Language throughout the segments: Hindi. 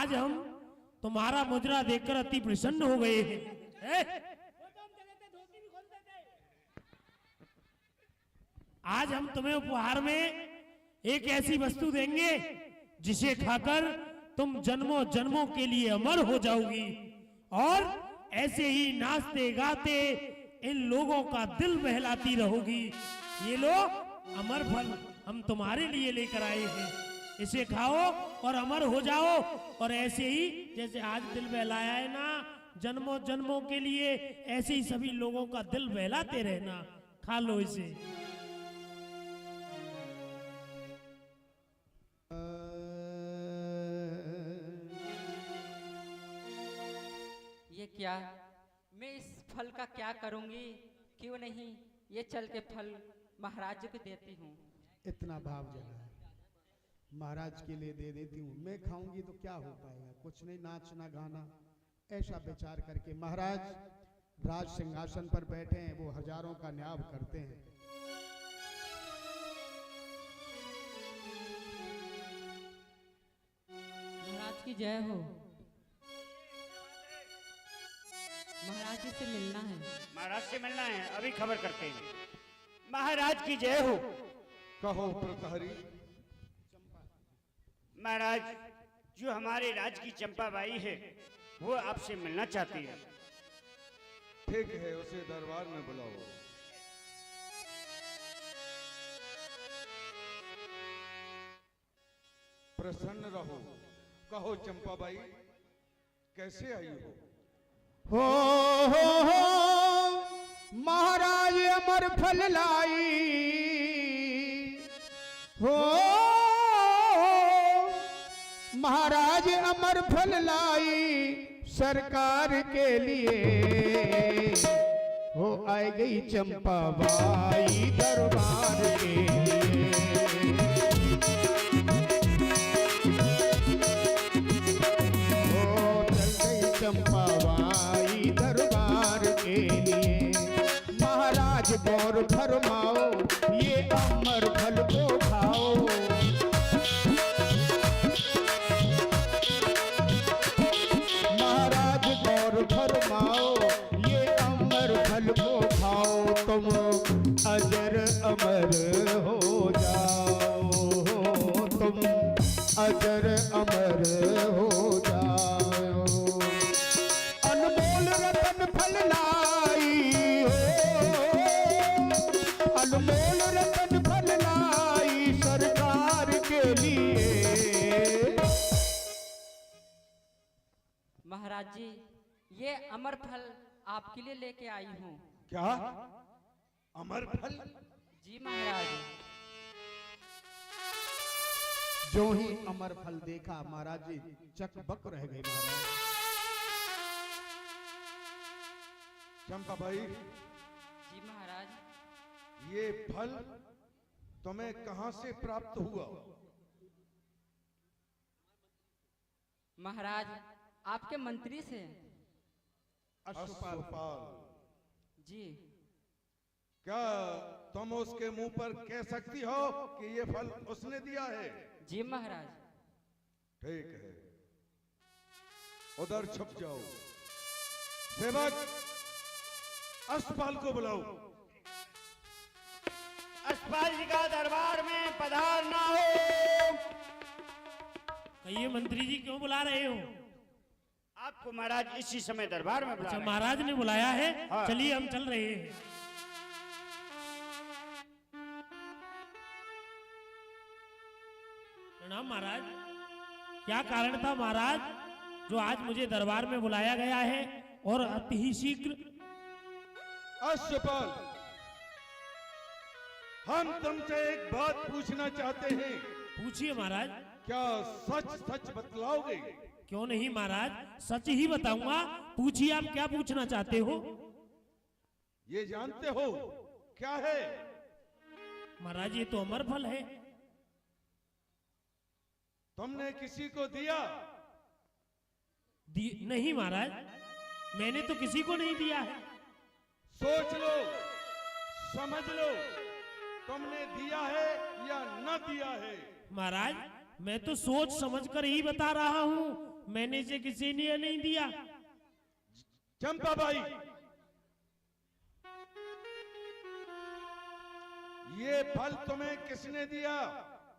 आज हम तुम्हारा मुद्रा देखकर अति प्रसन्न हो गए हैं। आज हम तुम्हें उपहार में एक ऐसी वस्तु देंगे जिसे खाकर तुम जन्मों जन्मों के लिए अमर हो जाओगी और ऐसे ही नाचते गाते इन लोगों का दिल बहलाती रहोगी। ये लो अमर फल हम तुम्हारे लिए लेकर आए हैं, इसे खाओ और अमर हो जाओ। और ऐसे ही जैसे आज दिल बहलाया है ना जन्मों जन्मों के लिए, ऐसे ही सभी लोगों का दिल बहलाते रहना। खा लो इसे। ये क्या, मैं इस फल का क्या करूंगी? क्यों नहीं ये चल के फल महाराज जी को देती हूँ। इतना भाव जगा है, महाराज के लिए दे देती हूँ। मैं खाऊंगी तो क्या हो पाएगा, कुछ नहीं, नाचना गाना। ऐसा विचार करके महाराज राज सिंहासन पर बैठे हैं, वो हजारों का न्याय करते हैं। महाराज की जय हो। महाराज जी से मिलना है। महाराज से मिलना है, अभी खबर करते हैं। महाराज की जय हो। कहो प्रतहरी। महाराज, जो हमारे राज की चंपाबाई है वो आपसे मिलना चाहती है। ठीक है, उसे दरबार में बुलाओ। प्रसन्न रहो। कहो चंपाबाई, कैसे आई हो? हो महाराज अमर फल लाई हो, महाराज अमर फल लाई सरकार के लिए। हो आई गई चंपाबाई दरबार के लिए। हो चल गई चंपाबाई दरबार के लिए। महाराज गौर फरमाओ, ये अमर फल को खाओ। महाराज गौर फरमाओ, ये अमर फल को खाओ। तुम अजर अमर हो जाओ, तुम अजर अमर हो जाओ। अनमोल रतन फल लाई हो, अनमोल रतन फल लाई सरकार के लिए। महाराज जी, ये अमर फल आपके लिए लेके आई हूँ। क्या अमर फल? जी महाराज। जो ही अमर फल देखा महाराज जी चकबक रह गए। महाराज चंपाबाई, जी महाराज। ये फल तुम्हें कहां से प्राप्त हुआ? महाराज, आपके मंत्री से। अश्वपाल। जी। क्या तुम उसके मुंह पर कह सकती हो कि ये फल उसने दिया है? जी महाराज। ठीक है, उधर छुप जाओ। सेवक, अश्वपाल को बुलाओ। अश्वपाल जी का दरबार में पधारना हो। कहिए मंत्री जी क्यों बुला रहे हो? आपको महाराज इसी समय दरबार में बुला अच्छा, रहे हैं। महाराज ने बुलाया है। हाँ। चलिए हम चल रहे हैं। प्रणाम महाराज। क्या कारण था महाराज जो आज मुझे दरबार में बुलाया गया है और अति ही शीघ्र? अश्वपाल, हम तुमसे एक बात पूछना चाहते हैं। पूछिए महाराज। क्या सच सच बतलाओगे? क्यों नहीं महाराज, सच ही बताऊंगा। पूछिए आप क्या पूछना चाहते हो। ये जानते हो क्या है? महाराज ये तो अमर फल है। तुमने किसी को दिया? नहीं महाराज, मैंने तो किसी को नहीं दिया है। सोच लो, समझ लो, तुमने दिया है या न दिया है। महाराज मैं तो सोच समझकर ही बता रहा हूँ। मैंने इसे किसी ने नहीं दिया। चंपा बाई, ये फल तुम्हें किसने दिया?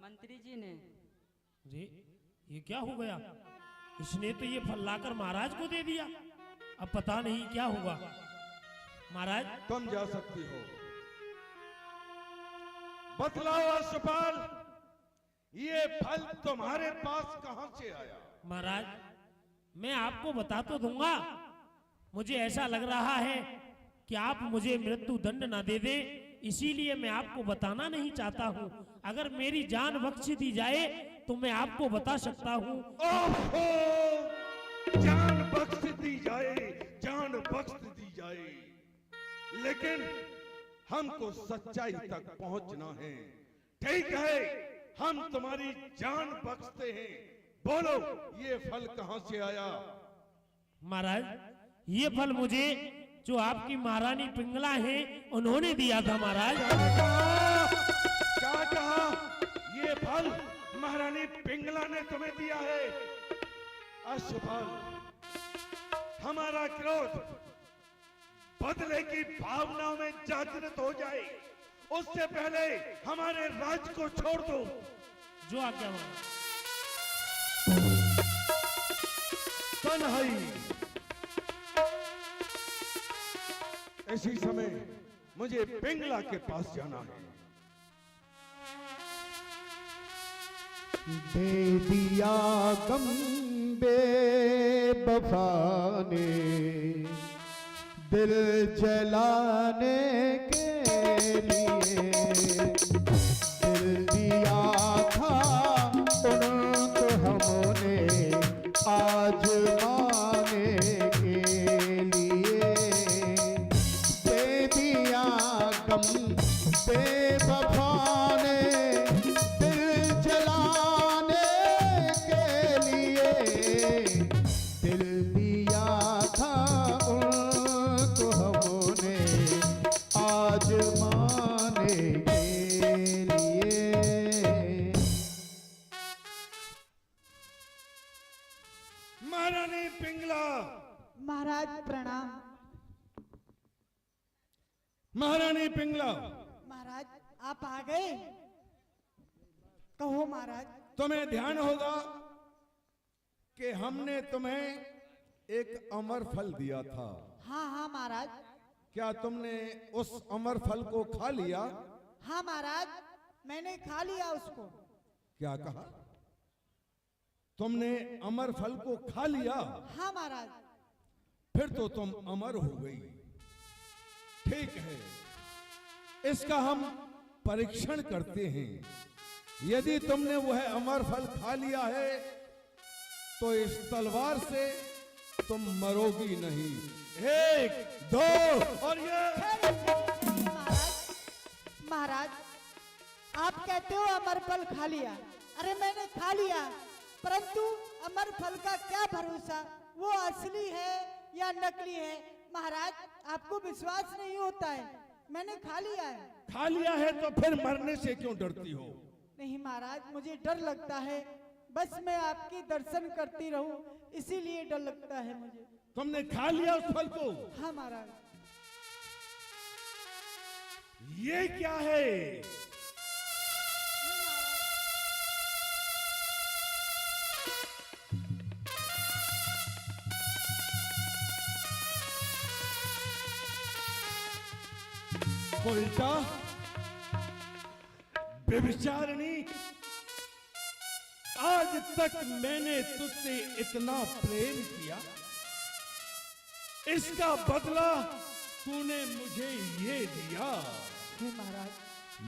मंत्री जी ने। जी, ये क्या हो गया? इसने तो ये फल लाकर महाराज को दे दिया। अब पता नहीं क्या होगा। महाराज, तुम जा सकती हो। बतलाओ अश्वपाल, ये फल तुम्हारे पास कहां से आया? महाराज, मैं आपको बता तो दूंगा। मुझे ऐसा लग रहा है कि आप मुझे मृत्यु दंड ना दे दे, इसीलिए मैं आपको बताना नहीं चाहता हूं। अगर मेरी जान बख्श दी जाए तो मैं आपको बता सकता हूं। ओहो! जान बख्श दी जाए, जान बख्श दी जाए, लेकिन हमको सच्चाई तक पहुंचना है। ठीक है, हम तुम्हारी जान बख्शते हैं। बोलो, ये फल कहां से आया? महाराज, ये फल मुझे जो आपकी महारानी पिंगला है उन्होंने दिया था। महाराज, क्या कहा? ये फल महारानी पिंगला ने तुम्हें दिया है? अश्वपाल, हमारा क्रोध बदले की भावनाओं में जागृत हो जाए, उससे पहले हमारे राज को छोड़ दो। जो आज्ञा महाराज। तन्हाई। इसी समय मुझे पिंगला के पास जाना है। दे दिया गम बेवफा ने दिल जलाने के लिए, दिल दिया था उनको हमने आजमाने के लिए, दे दिया गम बेवफा ने दिल जलाने के लिए, दिल दिया था उनको हमने आजमाने के लिए। महारानी पिंगला। महाराज प्रणाम। महारानी पिंगला, महाराज आप आ गए? कहो महाराज। तुम्हें ध्यान होगा कि हमने तुम्हें एक अमर फल दिया था। हाँ हाँ महाराज। क्या तुमने उस अमर फल को खा लिया? हाँ महाराज, मैंने खा लिया उसको। क्या कहा? तुमने अमर फल को खा लिया? हाँ महाराज। फिर तो तुम अमर हो गई। ठीक है, इसका हम परीक्षण करते हैं। यदि तुमने वह अमर फल खा लिया है तो इस तलवार से तुम मरोगी नहीं। 1 2 और ये। महाराज, महाराज आप कहते हो अमर फल खा लिया। अरे मैंने खा लिया, परंतु अमर फल का क्या भरोसा, वो असली है या नकली है। महाराज आपको विश्वास नहीं होता है, मैंने खा लिया है। खा लिया है तो फिर मरने से क्यों डरती हो? नहीं महाराज, मुझे डर लगता है, बस मैं आपके दर्शन करती रहूं इसीलिए डर लगता है मुझे। तुमने खा लिया उस फल को? हाँ महाराज। ये क्या है? उल्टा बेविचारणी, आज तक मैंने तुझसे इतना प्रेम किया, इसका बदला तूने मुझे ये दिया। हे महाराज,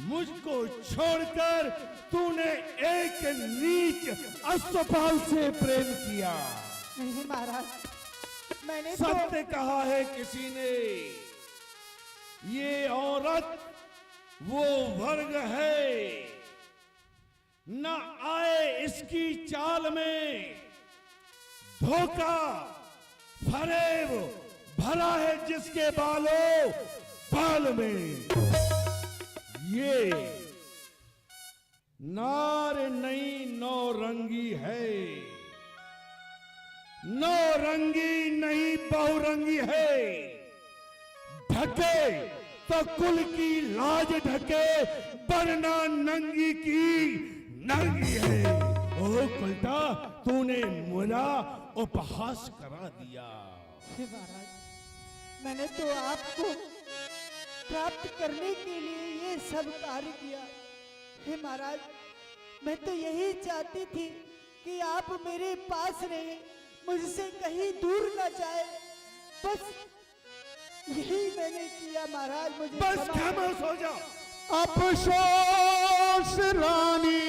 मुझको छोड़कर तूने एक नीच अश्वपाल से प्रेम किया। नहीं महाराज, मैंने सत्य कहा है किसी ने, ये औरत वो वर्ग है, न आए इसकी चाल में धोखा फरेब भरा है जिसके बालों बाल में। ये नार नई नौरंगी है, नौरंगी नहीं बहुरंगी है। ढके तो कुल की लाज ढके, वरना नंगी की नंगी है। ओ कुलटा, तूने मुझा उपहास करा दिया। हे महाराज, मैंने तो आपको प्राप्त करने के लिए ये सब कार्य किया। हे महाराज, मैं तो यही चाहती थी कि आप मेरे पास रहे, मुझसे कहीं दूर न जाए। बस यही मैंने किया महाराज, मुझे बस क्षमा खामोश हो जाओ। अफसोस रानी,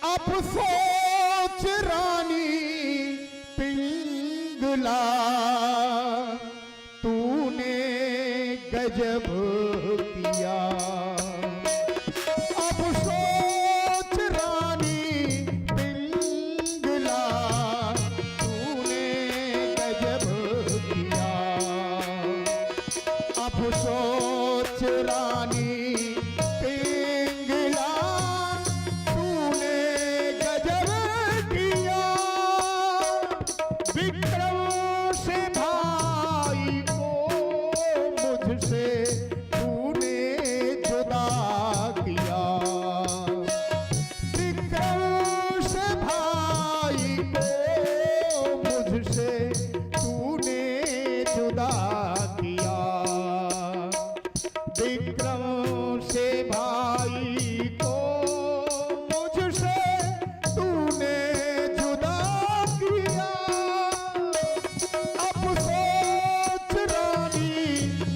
अफसोस रानी पिंगला, तूने गजब किया। अफसोस रानी पिंगला, तूने गजब किया। अफसोस रानी पिंगला, तूने गजब किया। विक्रम से भाई को मुझसे तूने जुदा किया। विक्रम से भाई को मुझसे तूने जुदा किया। विक्रम से भाई को मुझसे तूने जुदा किया। अफसोस रानी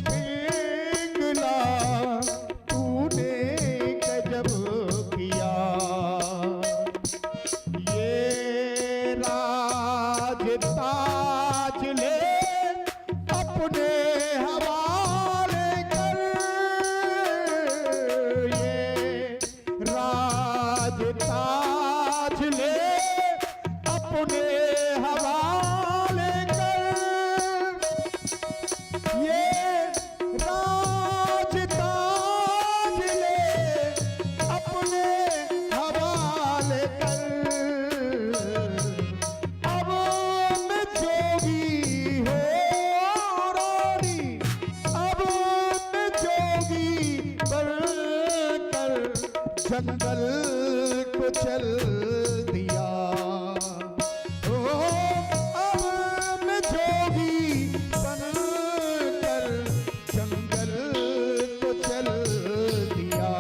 पिंगला, तूने गजब किया। ये राज ताज ले अपने हवाले कर। ये राज ताज ले अपने हवाले कर। ये राज ताज ले अपने हवाले कर। अब मैं जोगी हो रानी, अब मैं जोगी बनकर जंगल को चल दिया। ओ, अब मैं जोगी बनकर जंगल को चल दिया।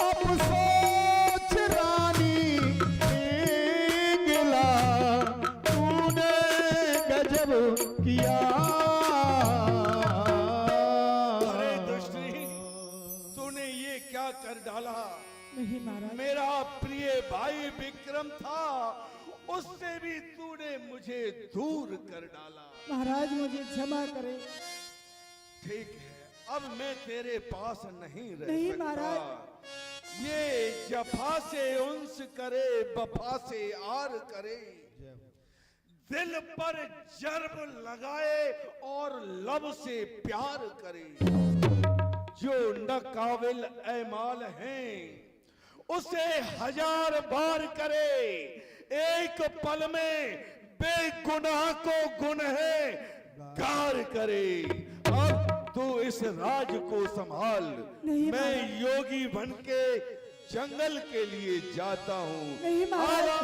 अफसोस रानी पिंगला, तूने गजब किया। अरे दुष्टी, तूने ये क्या कर डाला? नहीं महाराज, मेरा प्रिय भाई विक्रम था, उससे भी तूने मुझे दूर कर डाला। महाराज मुझे क्षमा करें। ठीक है, अब मैं तेरे पास नहीं रह नहीं सकता। महाराज। ये जफा से उन्स करे, वफा से आर करे, दिल पर जर्ब लगाए और लब से प्यार करे। जो न काबिल ऐमाल हैं, उसे 1000 बार करे। एक पल में बेगुनाह को गुनहगार करे। अब तू इस राज को संभाल। नहीं मैं योगी बन के जंगल के लिए जाता हूँ। नहीं महाराज। आराम